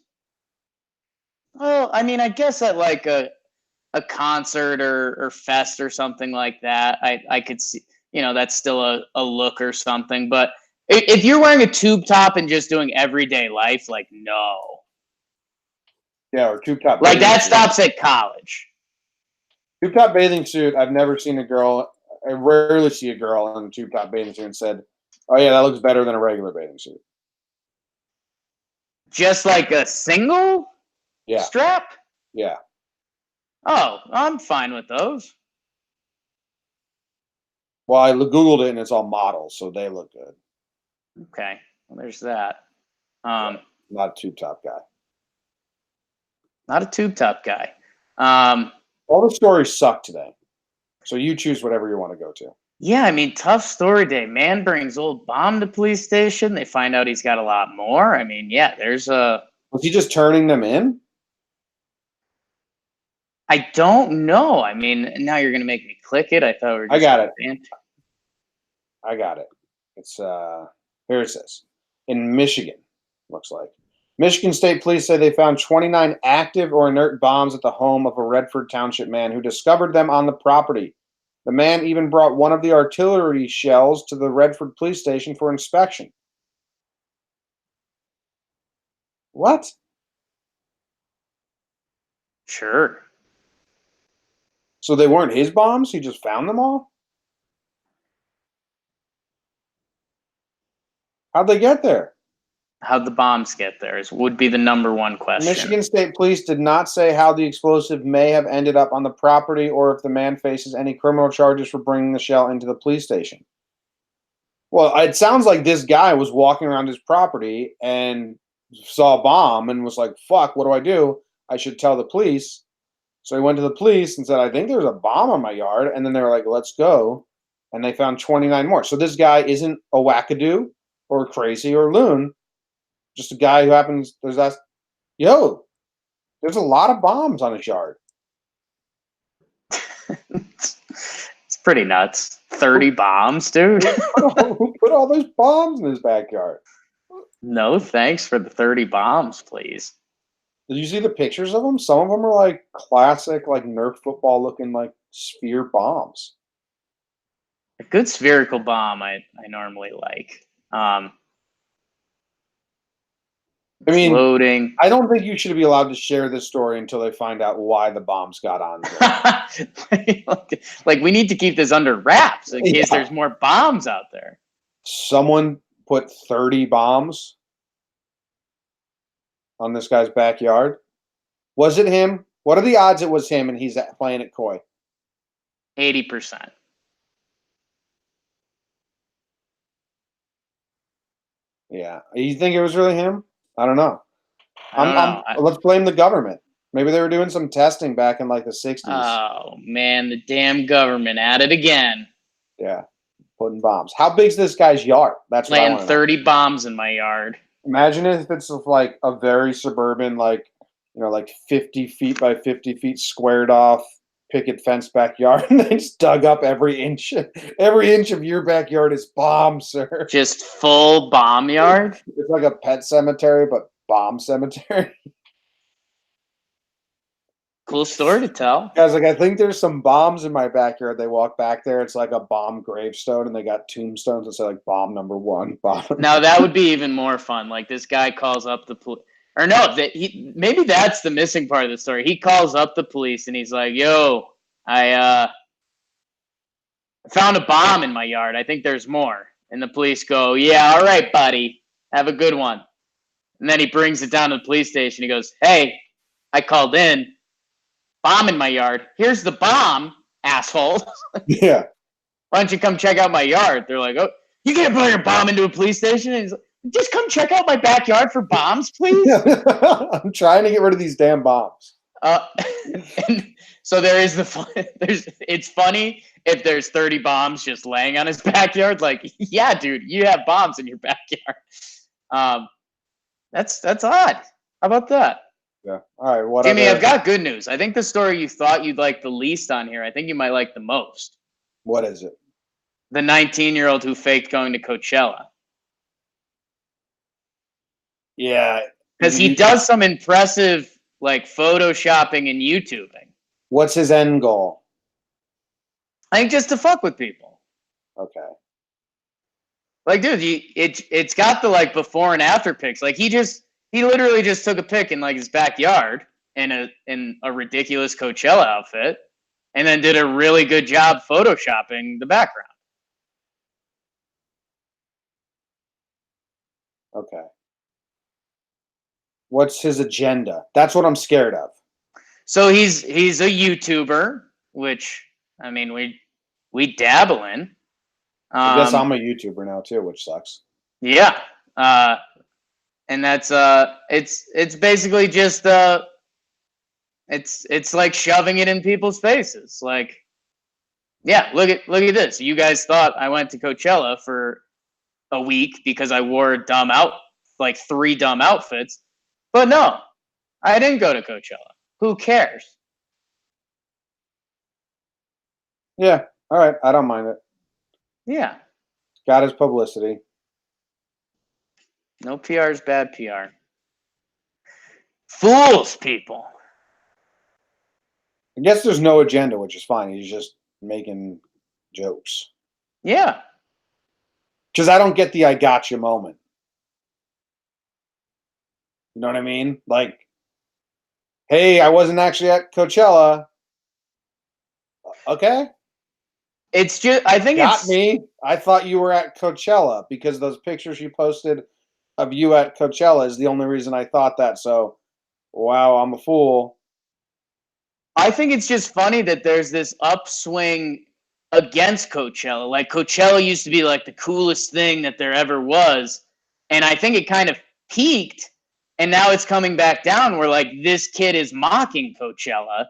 Well, I mean, I guess at like a concert or fest or something like that, I could see, that's still a look or something. But if you're wearing a tube top and just doing everyday life, like, no. Yeah, or tube top. Like, that stops at college. Tube top bathing suit, I've never seen a girl, I rarely see a girl in a tube top bathing suit and said, oh yeah, that looks better than a regular bathing suit. Just like a single strap? Yeah. Oh, I'm fine with those. Well, I Googled it and it's all models, so they look good. Okay, well, there's that. Not a tube top guy. Not a tube top guy. All the stories suck today, so you choose whatever you want to go to. Yeah, I mean, tough story day. Man brings old bomb to police station. They find out he's got a lot more. I mean, yeah, there's a... Was he just turning them in? I don't know. I mean, now you're going to make me click it. I thought we were just... I got it. I got it. It's, here it says. In Michigan, looks like. Michigan State Police say they found 29 active or inert bombs at the home of a Redford Township man who discovered them on the property. The man even brought one of the artillery shells to the Redford police station for inspection. What? Sure. So they weren't his bombs? He just found them all? How'd they get there? How'd the bombs get there would be the number one question. Michigan State Police did not say how the explosive may have ended up on the property or if the man faces any criminal charges for bringing the shell into the police station. Well, it sounds like this guy was walking around his property and saw a bomb and was like, fuck, what do I do? I should tell the police. So he went to the police and said, I think there's a bomb on my yard. And then they were like, let's go. and they found 29 more. So this guy isn't a wackadoo or crazy or loon, just a guy who happens. There's that. Yo, there's a lot of bombs on his yard. It's pretty nuts. 30 bombs, dude. Who put all those bombs in his backyard? No thanks for the 30 bombs, please. Did you see the pictures of them? Some of them are like classic, like Nerf football looking like sphere bombs. A good spherical bomb I normally like. I mean, loading. I don't think you should be allowed to share this story until they find out why the bombs got on. Like we need to keep this under wraps in case there's more bombs out there. Someone put 30 bombs on this guy's backyard. Was it him? What are the odds it was him and he's playing it coy? 80%. Yeah. You think it was really him? I don't know. I don't know. Let's blame the government. Maybe they were doing some testing back in like the 60s. Oh, man, the damn government at it again. Yeah, putting bombs. How big's this guy's yard? That's laying 30 bombs in my yard. Imagine if it's like a very suburban, like, you know, like 50 feet by 50 feet squared off picket fence backyard, and they just dug up every inch. Every inch of your backyard is bombs, sir. Just full bomb yard? It's like a pet cemetery, but bomb cemetery. Cool story to tell. Guys, like, I think there's some bombs in my backyard. They walk back there. It's like a bomb gravestone, and they got tombstones that say like bomb number 1. Bomb. Now that would be even more fun. Like this guy calls up the police, or no, maybe that's the missing part of the story. He calls up the police and he's like, "Yo, I found a bomb in my yard. I think there's more." And the police go, "Yeah, all right, buddy. Have a good one." And then he brings it down to the police station. He goes, "Hey, I called in. Bomb in my yard. Here's the bomb, asshole." Yeah. "Why don't you come check out my yard?" They're like, "Oh, you can't bring a bomb into a police station." And he's like, "Just come check out my backyard for bombs, please." I'm trying to get rid of these damn bombs. And so there is it's funny if there's 30 bombs just laying on his backyard. Like, yeah, dude, you have bombs in your backyard. That's odd. How about that? Yeah. All right. What Jimmy, I've got good news. I think the story you thought you'd like the least on here, I think you might like the most. What is it? The 19-year-old who faked going to Coachella. Yeah. Because he does some impressive, like, photoshopping and YouTubing. What's his end goal? I think just to fuck with people. Okay. Like, dude, it's got the, like, before and after pics. Like, he literally just took a pic in, like, his backyard in a ridiculous Coachella outfit and then did a really good job photoshopping the background. Okay. What's his agenda? That's what I'm scared of. So he's a YouTuber, which, I mean, we dabble in. I guess I'm a YouTuber now too, which sucks. Yeah. And that's it's basically just it's like shoving it in people's faces. Like, yeah, look at this. You guys thought I went to Coachella for a week because I wore like 3 dumb outfits. But no, I didn't go to Coachella. Who cares? Yeah. All right. I don't mind it. Yeah. Got his publicity. No PR is bad PR. Fools people. I guess there's no agenda, which is fine. He's just making jokes. Yeah. Because I don't get the I gotcha moment. You know what I mean? Like, hey, I wasn't actually at Coachella. Okay. It's just, I think Got me. I thought you were at Coachella because those pictures you posted of you at Coachella is the only reason I thought that. So, wow, I'm a fool. I think it's just funny that there's this upswing against Coachella. Like, Coachella used to be like the coolest thing that there ever was. And I think it kind of peaked. And now it's coming back down where, like, this kid is mocking Coachella.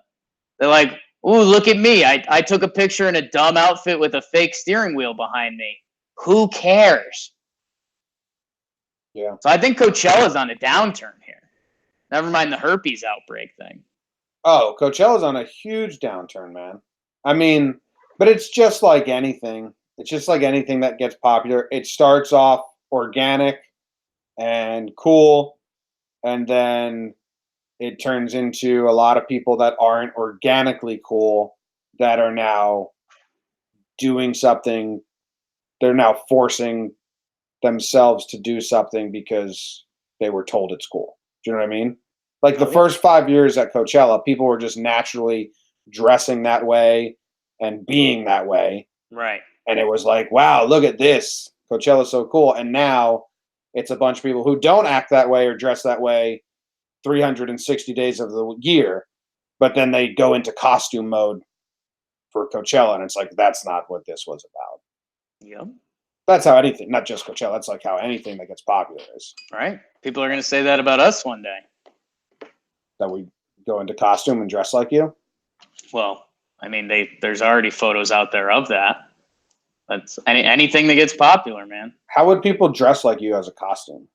They're like, Ooh, look at me. I took a picture in a dumb outfit with a fake steering wheel behind me. Who cares? Yeah. So I think Coachella's on a downturn here. Never mind the herpes outbreak thing. Oh, Coachella's on a huge downturn, man. I mean, but it's just like anything. It's just like anything that gets popular. It starts off organic and cool, and then it turns into a lot of people that aren't organically cool that are now doing something. They're now forcing themselves to do something because they were told it's cool. Do you know what I mean? Like the Oh, yeah. first 5 years at Coachella, people were just naturally dressing that way and being that way. Right. And it was like, wow, look at this. Coachella's so cool. And now it's a bunch of people who don't act that way or dress that way 360 days of the year, but then they go into costume mode for Coachella. And it's like, that's not what this was about. Yep. That's how anything, not just Coachella, that's like how anything that gets popular is. Right. People are going to say that about us one day. That we go into costume and dress like you. Well, I mean, there's already photos out there of that. That's anything that gets popular, man. How would people dress like you as a costume?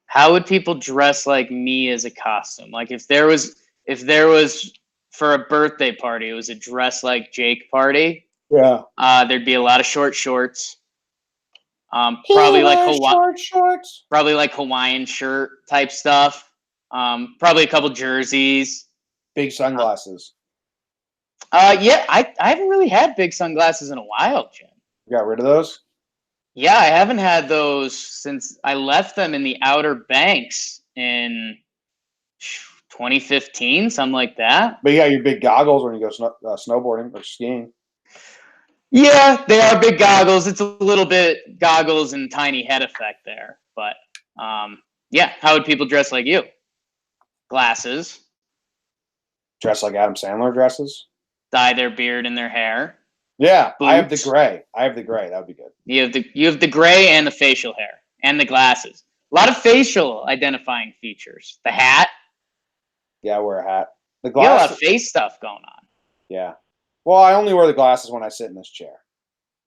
How would people dress like me as a costume? Like if there was for a birthday party, it was a dress like Jake party. Yeah. There'd be a lot of short shorts. Probably like short shorts. probably like Hawaiian shirt type stuff. Probably a couple jerseys. Big sunglasses. Yeah, I haven't really had big sunglasses in a while, Jim. You got rid of those? Yeah, I haven't had those since I left them in the Outer Banks in 2015, something like that. But you got your big goggles when you go snowboarding or skiing. Yeah, they are big goggles. It's a little bit goggles and tiny head effect there. But yeah, how would people dress like you? Glasses, Dress like Adam Sandler dresses. dye their beard and their hair. Yeah, I have the Boots. gray. That would be good. You have the gray and the facial hair and the glasses. A lot of facial identifying features. The hat. Yeah, I wear a hat. The You got a lot glasses. of face stuff going on. Yeah. Well, I only wear the glasses when I sit in this chair,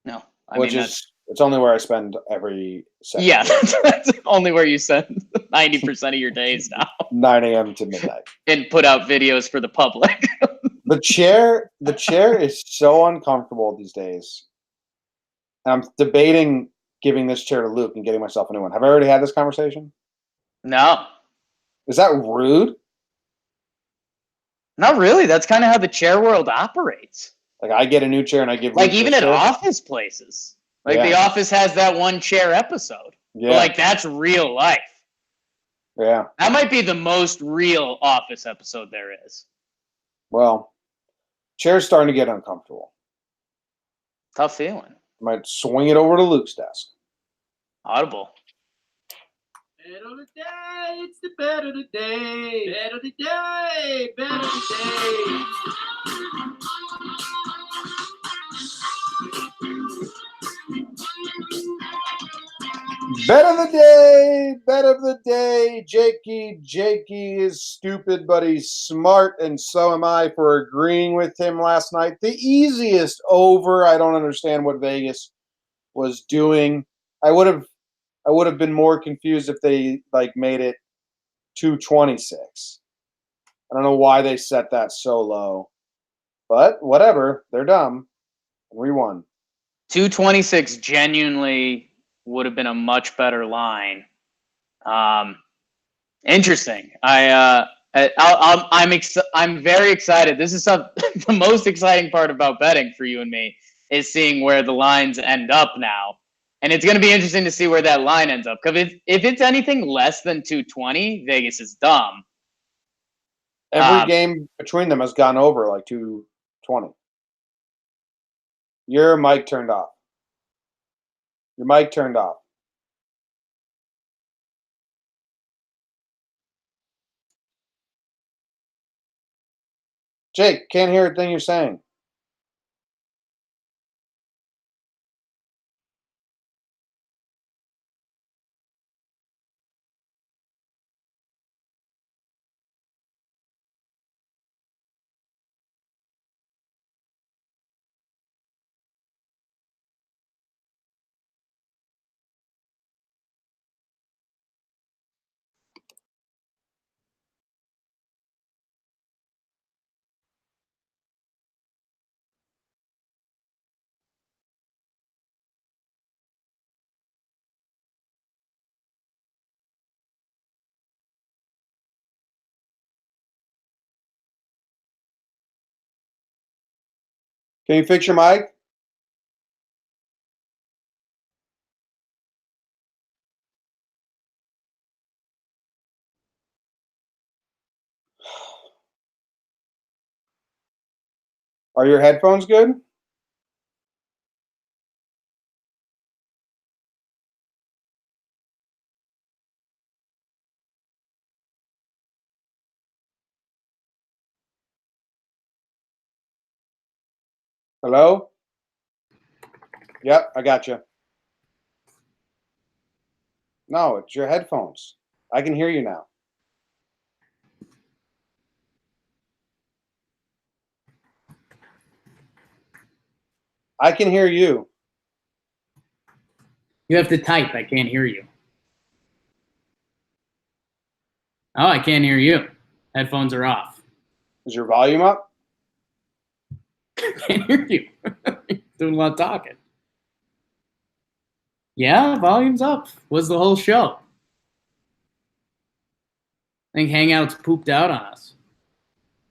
No, it's only where I spend every second. yeah, that's only where you spend 90% of your days now 9 a.m. to midnight. and put out videos for the public. The chair is so uncomfortable these days. I'm debating giving this chair to Luke and getting myself a new one. Have I already had this conversation? No, Is that rude? not really. That's kind of how the chair world operates. Like I get a new chair and I give Like Luke even this at chair? office places. Like Yeah. The Office has that one chair episode. Yeah. But like that's real life. Yeah. That might be the most real Office episode there is. Well, chair's starting to get uncomfortable. Tough feeling. I might swing it over to Luke's desk. Audible. Bet of the day, it's the bet of the day. Bet of the day, bet of the day. Bet of the day, bet of the day. Jakey is stupid, but he's smart, and so am I for agreeing with him last night. The easiest over. I don't understand what Vegas was doing. I would have been more confused if they like made it 226. I don't know why they set that so low, but whatever. They're dumb. We won. 226 genuinely would have been a much better line. Interesting. I'm very excited. This is the most exciting part about betting for you and me is seeing where the lines end up now. And it's going to be interesting to see where that line ends up. Because if it's anything less than 220, Vegas is dumb. Every game between them has gone over like 220. Your mic turned off. Your mic turned off. Jake, can't hear a thing you're saying. Can you fix your mic? Are your headphones good? Hello? Yep, I got you. No, it's your headphones. I can hear you now. I can hear you. You have to type. I can't hear you. Oh, I can't hear you. Headphones are off. Is your volume up? Can't hear you. Doing a lot of talking. Yeah, volume's up. Was the whole show. I think Hangouts pooped out on us.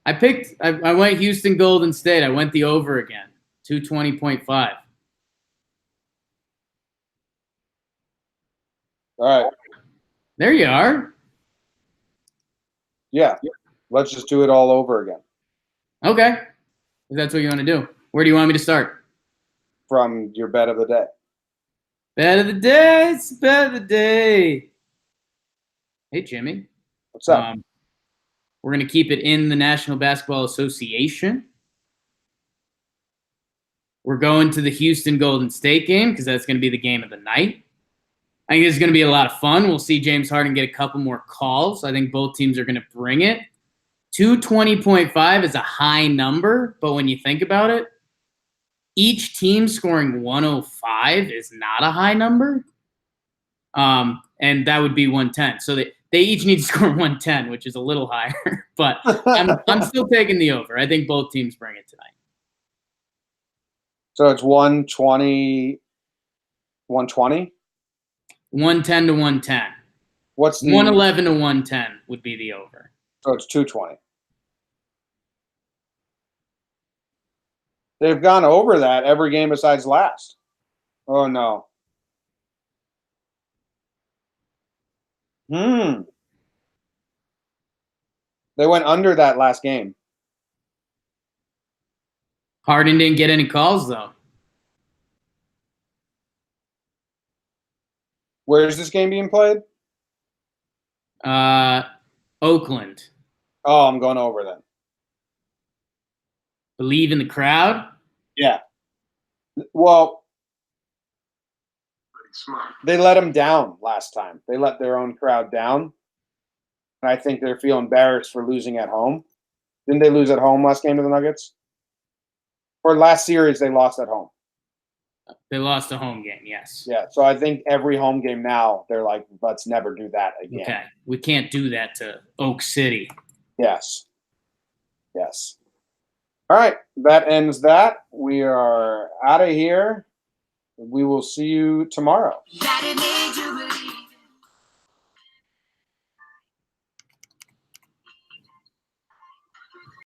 I went Houston Golden State. I went the over again. 220.5. All right. There you are. Yeah. Let's just do it all over again. Okay. If that's what you want to do. Where do you want me to start? From your bet of the day. Bet of the day. It's the bet of the day. Hey, Jimmy. What's up? We're going to keep it in the National Basketball Association. We're going to the Houston Golden State game because that's going to be the game of the night. I think it's going to be a lot of fun. We'll see James Harden get a couple more calls. I think both teams are going to bring it. 220.5 is a high number, but when you think about it, each team scoring 105 is not a high number. And that would be 110. So they each need to score 110, which is a little higher. But I'm still taking the over. I think both teams bring it tonight. So it's 120, 120? 110 to 110. What's the 111 to 110 would be the over. So it's 220. They've gone over that every game besides last. Oh no. They went under that last game. Harden didn't get any calls though. Where is this game being played? Oakland. Oh, I'm going over then. Believe in the crowd? Yeah. Well, Smart. they let them down last time. They let their own crowd down. And I think they're feeling embarrassed for losing at home. Didn't they lose at home last game to the Nuggets? Or last series they lost at home. They lost a home game, yes. Yeah, so I think every home game now, they're like, let's never do that again. Okay. We can't do that to Oak City. Yes. Yes. All right, that ends that. We are out of here. We will see you tomorrow. Daddy made you